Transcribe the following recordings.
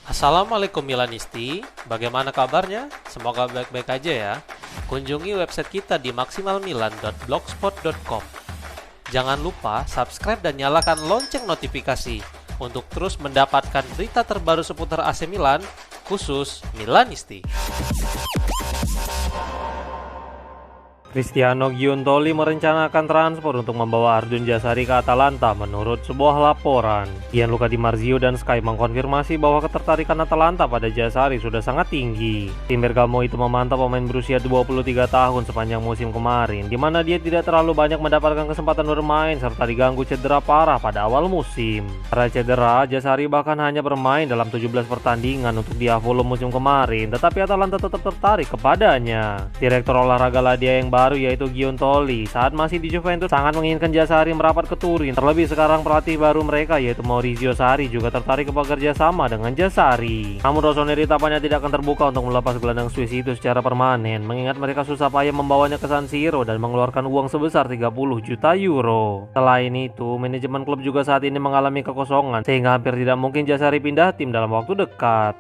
Assalamualaikum Milanisti, bagaimana kabarnya? Semoga baik-baik aja ya. Kunjungi website kita di maksimalmilan.blogspot.com. Jangan lupa subscribe dan nyalakan lonceng notifikasi untuk terus mendapatkan berita terbaru seputar AC Milan, khusus Milanisti. Cristiano Giuntoli merencanakan transfer untuk membawa Ardun Jazari ke Atalanta menurut sebuah laporan. Gianluca Di Marzio dan Sky mengkonfirmasi bahwa ketertarikan Atalanta pada Jazari sudah sangat tinggi. Tim Bergamo itu memantau pemain berusia 23 tahun sepanjang musim kemarin, di mana dia tidak terlalu banyak mendapatkan kesempatan bermain serta diganggu cedera parah pada awal musim. Karena cedera, Jazari bahkan hanya bermain dalam 17 pertandingan untuk Diavolo musim kemarin, tetapi Atalanta tetap tertarik kepadanya. Direktur olahraga Ladia yang baru yaitu Giuntoli saat masih di Juventus sangat menginginkan Jazari merapat ke Turin. Terlebih sekarang pelatih baru mereka yaitu Maurizio Sarri juga tertarik bekerja sama dengan Jazari. Namun Rossoneri tampaknya tidak akan terbuka untuk melepas gelandang Swiss itu secara permanen, mengingat mereka susah payah membawanya ke San Siro dan mengeluarkan uang sebesar 30 juta euro. Selain itu, manajemen klub juga saat ini mengalami kekosongan sehingga hampir tidak mungkin Jazari pindah tim dalam waktu dekat.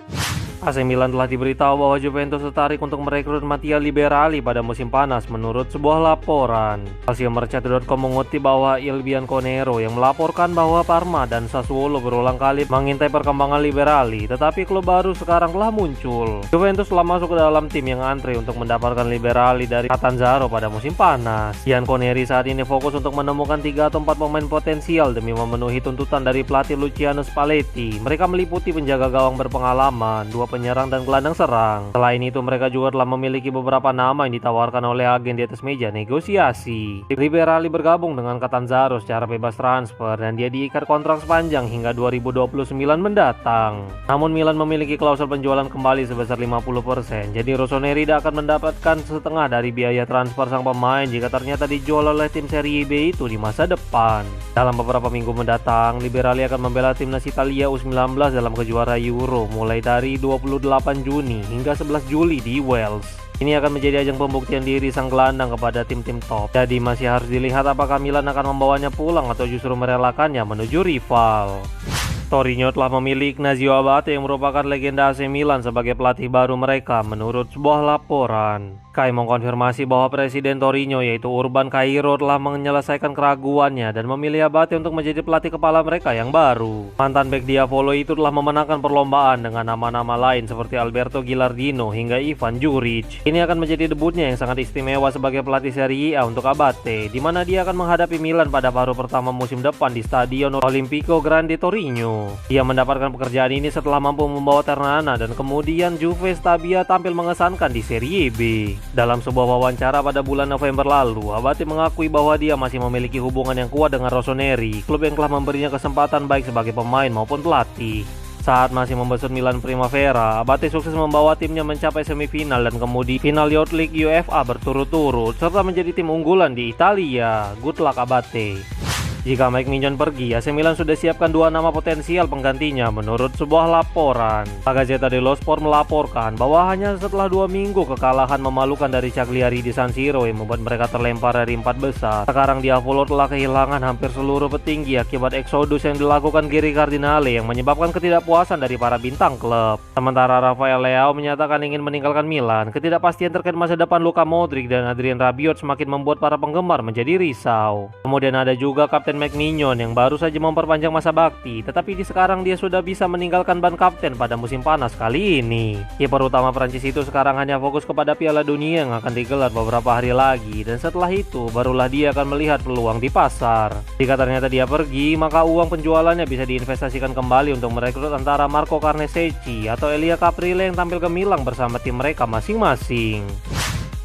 AC Milan telah diberitahu bahwa Juventus tertarik untuk merekrut Mattia Liberali pada musim panas menurut sebuah laporan. Calciomercato.com mengutip bahwa Il Bianconero yang melaporkan bahwa Parma dan Sassuolo berulang kali mengintai perkembangan Liberali, tetapi klub baru sekarang telah muncul. Juventus telah masuk ke dalam tim yang antre untuk mendapatkan Liberali dari Catanzaro pada musim panas. Bianconeri saat ini fokus untuk menemukan 3 atau 4 pemain potensial demi memenuhi tuntutan dari pelatih Luciano Spalletti. Mereka meliputi penjaga gawang berpengalaman, 2 penyerang dan gelandang serang. Selain itu, mereka juga telah memiliki beberapa nama yang ditawarkan oleh agen di atas meja negosiasi. Liberali bergabung dengan Catanzaro secara bebas transfer dan dia diikat kontrak sepanjang hingga 2029 mendatang. Namun Milan memiliki klausul penjualan kembali sebesar 50%, jadi Rossoneri tidak akan mendapatkan setengah dari biaya transfer sang pemain jika ternyata dijual oleh tim Serie B itu di masa depan. Dalam beberapa minggu mendatang, Liberali akan membela timnas Italia U19 dalam kejuaraan Euro mulai dari 28 Juni hingga 11 Juli di Wales. Ini akan menjadi ajang pembuktian diri sang gelandang kepada tim-tim top. Jadi masih harus dilihat apakah Milan akan membawanya pulang atau justru merelakannya menuju rival. Torino telah memilih Ignazio Abate yang merupakan legenda AC Milan sebagai pelatih baru mereka menurut sebuah laporan. Sky mengkonfirmasi bahwa Presiden Torino yaitu Urban Cairo telah menyelesaikan keraguannya dan memilih Abate untuk menjadi pelatih kepala mereka yang baru. Mantan bek Diavolo itu telah memenangkan perlombaan dengan nama-nama lain seperti Alberto Gilardino hingga Ivan Juric. Ini akan menjadi debutnya yang sangat istimewa sebagai pelatih Serie A untuk Abate, di mana dia akan menghadapi Milan pada paruh pertama musim depan di Stadion Olimpico Grande Torino. Dia mendapatkan pekerjaan ini setelah mampu membawa Ternana dan kemudian Juve Stabia tampil mengesankan di Serie B. Dalam sebuah wawancara pada bulan November lalu, Abate mengakui bahwa dia masih memiliki hubungan yang kuat dengan Rossoneri, klub yang telah memberinya kesempatan baik sebagai pemain maupun pelatih. Saat masih membesut Milan Primavera, Abate sukses membawa timnya mencapai semifinal dan kemudian final Youth League UEFA berturut-turut, serta menjadi tim unggulan di Italia. Good luck Abate. Jika Mike Mignon pergi, AC Milan sudah siapkan 2 nama potensial penggantinya menurut sebuah laporan. La Gazzetta dello Sport melaporkan bahwa hanya setelah 2 minggu kekalahan memalukan dari Cagliari di San Siro yang membuat mereka terlempar dari 4 besar, sekarang Diavolo telah kehilangan hampir seluruh petinggi akibat eksodus yang dilakukan Giri Cardinale yang menyebabkan ketidakpuasan dari para bintang klub. Sementara Rafael Leao menyatakan ingin meninggalkan Milan, ketidakpastian terkait masa depan Luka Modric dan Adrien Rabiot semakin membuat para penggemar menjadi risau. Kemudian ada juga Kapten Mike Mignon yang baru saja memperpanjang masa bakti, tetapi sekarang dia sudah bisa meninggalkan ban kapten pada musim panas kali ini. Kiper utama Prancis itu sekarang hanya fokus kepada Piala Dunia yang akan digelar beberapa hari lagi, dan setelah itu barulah dia akan melihat peluang di pasar. Jika ternyata dia pergi, maka uang penjualannya bisa diinvestasikan kembali untuk merekrut antara Marco Carnesecchi atau Elia Caprile yang tampil gemilang bersama tim mereka masing-masing.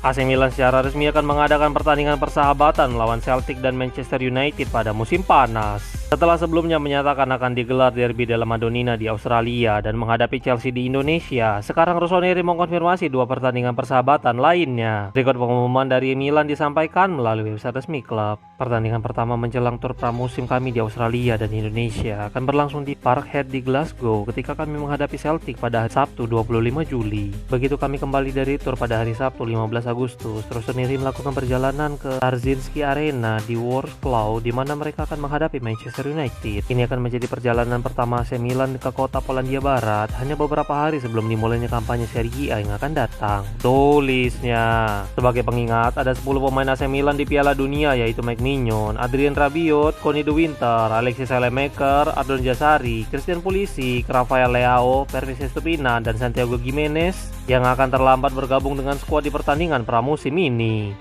AC Milan secara resmi akan mengadakan pertandingan persahabatan melawan Celtic dan Manchester United pada musim panas. Setelah sebelumnya menyatakan akan digelar derby della Madonnina di Australia dan menghadapi Chelsea di Indonesia, sekarang Rossoneri mengkonfirmasi 2 pertandingan persahabatan lainnya. Berikut pengumuman dari Milan disampaikan melalui website resmi klub. Pertandingan pertama menjelang tur pramusim kami di Australia dan Indonesia akan berlangsung di Parkhead di Glasgow ketika kami menghadapi Celtic pada hari Sabtu 25 Juli. Begitu kami kembali dari tur pada hari Sabtu 15 Agustus, Rossoneri melakukan perjalanan ke Tarzinski Arena di Wrocław di mana mereka akan menghadapi Manchester Manchester United. Ini akan menjadi perjalanan pertama AC Milan ke kota Polandia Barat hanya beberapa hari sebelum dimulainya kampanye Serie A yang akan datang. Tulisnya. Sebagai pengingat, ada 10 pemain AC Milan di Piala Dunia, yaitu Mike Mignon, Adrien Rabiot, Conny De Winter, Alexis Saelemaekers, Ardon Jazari, Christian Pulisic, Rafael Leao, Pervis Estupinan, dan Santiago Gimenez yang akan terlambat bergabung dengan skuad di pertandingan pramusim ini.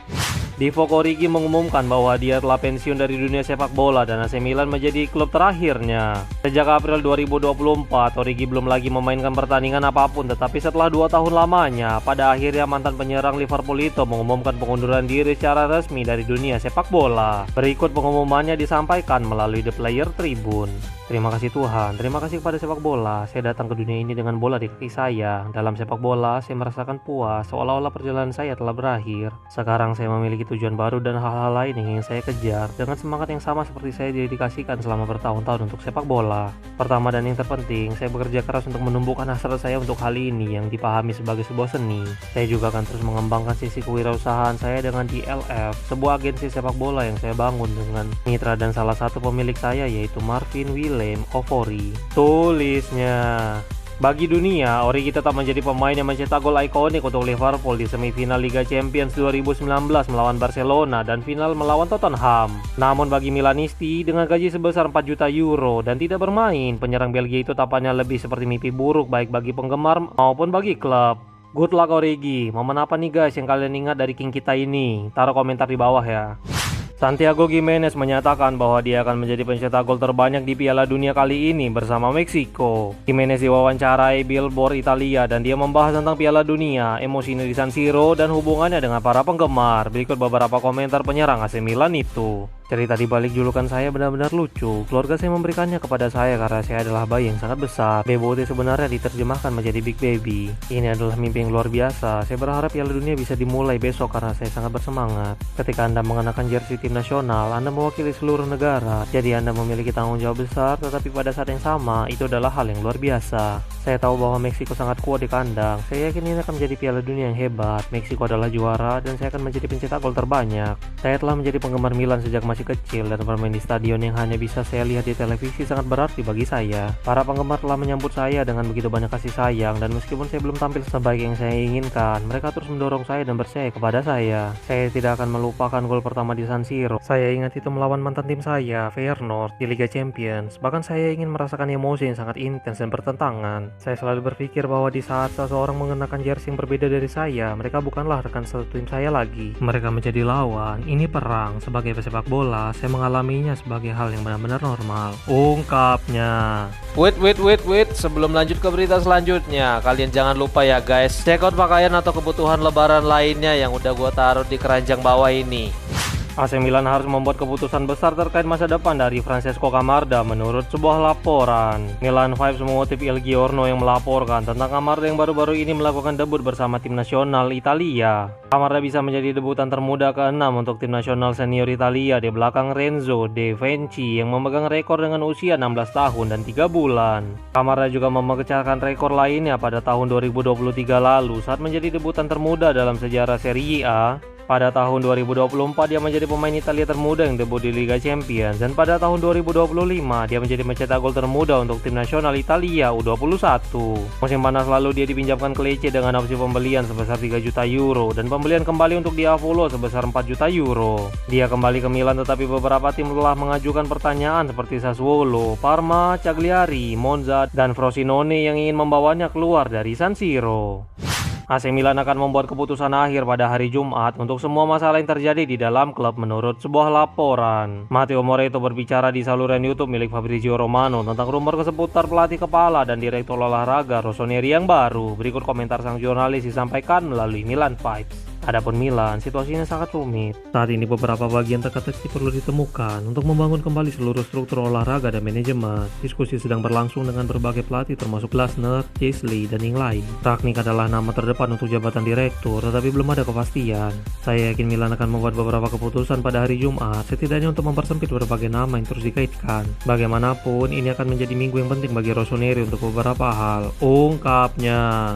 Divock Origi mengumumkan bahwa dia telah pensiun dari dunia sepak bola dan AC Milan menjadi klub terakhirnya. Sejak April 2024, Origi belum lagi memainkan pertandingan apapun, tetapi setelah 2 tahun lamanya, pada akhirnya mantan penyerang Liverpool itu mengumumkan pengunduran diri secara resmi dari dunia sepak bola. Berikut pengumumannya disampaikan melalui The Player Tribune. Terima kasih Tuhan, terima kasih kepada sepak bola. Saya datang ke dunia ini dengan bola di kaki saya. Dalam sepak bola, saya merasakan puas, seolah-olah perjalanan saya telah berakhir. Sekarang saya memiliki tujuan baru dan hal-hal lain yang ingin saya kejar dengan semangat yang sama seperti saya dedikasikan selama bertahun-tahun untuk sepak bola. Pertama dan yang terpenting, saya bekerja keras untuk menumbuhkan hasrat saya untuk hal ini yang dipahami sebagai sebuah seni. Saya juga akan terus mengembangkan sisi kewirausahaan saya dengan DLF, sebuah agensi sepak bola yang saya bangun dengan mitra dan salah satu pemilik saya yaitu Marvin Willem Ofori. Tulisnya. Bagi dunia, Origi tetap menjadi pemain yang mencetak gol ikonik untuk Liverpool di semifinal Liga Champions 2019 melawan Barcelona dan final melawan Tottenham. Namun bagi Milanisti, dengan gaji sebesar 4 juta euro dan tidak bermain, penyerang Belgia itu tampaknya lebih seperti mimpi buruk baik bagi penggemar maupun bagi klub. Good luck Origi. Momen apa nih guys yang kalian ingat dari king kita ini? Taruh komentar di bawah ya. Santiago Gimenez menyatakan bahwa dia akan menjadi pencetak gol terbanyak di Piala Dunia kali ini bersama Meksiko. Gimenez diwawancarai Billboard Italia dan dia membahas tentang Piala Dunia, emosinya di San Siro, dan hubungannya dengan para penggemar. Berikut beberapa komentar penyerang AC Milan itu. Cerita di balik julukan saya benar-benar lucu. Keluarga saya memberikannya kepada saya karena saya adalah bayi yang sangat besar. Bebote sebenarnya diterjemahkan menjadi Big Baby. Ini adalah mimpi yang luar biasa. Saya berharap Piala Dunia bisa dimulai besok karena saya sangat bersemangat. Ketika Anda mengenakan jersey tim nasional, Anda mewakili seluruh negara. Jadi Anda memiliki tanggung jawab besar, tetapi pada saat yang sama, itu adalah hal yang luar biasa. Saya tahu bahwa Meksiko sangat kuat di kandang. Saya yakin ini akan menjadi Piala Dunia yang hebat. Meksiko adalah juara dan saya akan menjadi pencetak gol terbanyak. Saya telah menjadi penggemar Milan sejak masih kecil dan bermain di stadion yang hanya bisa saya lihat di televisi sangat berarti bagi saya. Para penggemar telah menyambut saya dengan begitu banyak kasih sayang dan meskipun saya belum tampil sebaik yang saya inginkan, mereka terus mendorong saya dan percaya kepada saya. Saya tidak akan melupakan gol pertama di San Siro. Saya ingat itu melawan mantan tim saya, Feyenoord, di Liga Champions. Bahkan saya ingin merasakan emosi yang sangat intens dan bertentangan. Saya selalu berpikir bahwa di saat seseorang mengenakan jersey yang berbeda dari saya, mereka bukanlah rekan satu tim saya lagi. Mereka menjadi lawan. Ini perang. Sebagai pesepak bola, saya mengalaminya sebagai hal yang benar-benar normal. Ungkapnya. Wait, sebelum lanjut ke berita selanjutnya, kalian jangan lupa ya guys, check out pakaian atau kebutuhan lebaran lainnya yang udah gua taruh di keranjang bawah ini. AC Milan harus membuat keputusan besar terkait masa depan dari Francesco Camarda menurut sebuah laporan. Milan Vibes mengutip Il Giorno yang melaporkan tentang Camarda yang baru-baru ini melakukan debut bersama tim nasional Italia. Camarda bisa menjadi debutan termuda ke-6 untuk tim nasional senior Italia di belakang Renzo De Venci yang memegang rekor dengan usia 16 tahun dan 3 bulan. Camarda juga memecahkan rekor lainnya pada tahun 2023 lalu saat menjadi debutan termuda dalam sejarah Serie A. Pada tahun 2024 dia menjadi pemain Italia termuda yang debut di Liga Champions dan pada tahun 2025 dia menjadi pencetak gol termuda untuk tim nasional Italia U21. Musim panas lalu dia dipinjamkan ke Lecce dengan opsi pembelian sebesar 3 juta euro dan pembelian kembali untuk Diavolo sebesar 4 juta euro. Dia kembali ke Milan tetapi beberapa tim telah mengajukan pertanyaan seperti Sassuolo, Parma, Cagliari, Monza, dan Frosinone yang ingin membawanya keluar dari San Siro. AC Milan akan membuat keputusan akhir pada hari Jumat untuk semua masalah yang terjadi di dalam klub menurut sebuah laporan. Matteo Moretto berbicara di saluran YouTube milik Fabrizio Romano tentang rumor seputar pelatih kepala dan direktur olahraga Rossoneri yang baru. Berikut komentar sang jurnalis disampaikan melalui Milan Vibes. Adapun Milan, situasinya sangat rumit. Saat ini beberapa bagian teka-teki perlu ditemukan untuk membangun kembali seluruh struktur olahraga dan manajemen. Diskusi sedang berlangsung dengan berbagai pelatih termasuk Glasner, Chesley, dan yang lain. Rangnick adalah nama terdepan untuk jabatan direktur, tetapi belum ada kepastian. Saya yakin Milan akan membuat beberapa keputusan pada hari Jumat, setidaknya untuk mempersempit berbagai nama yang terus dikaitkan. Bagaimanapun, ini akan menjadi minggu yang penting bagi Rossoneri untuk beberapa hal. Ungkapnya.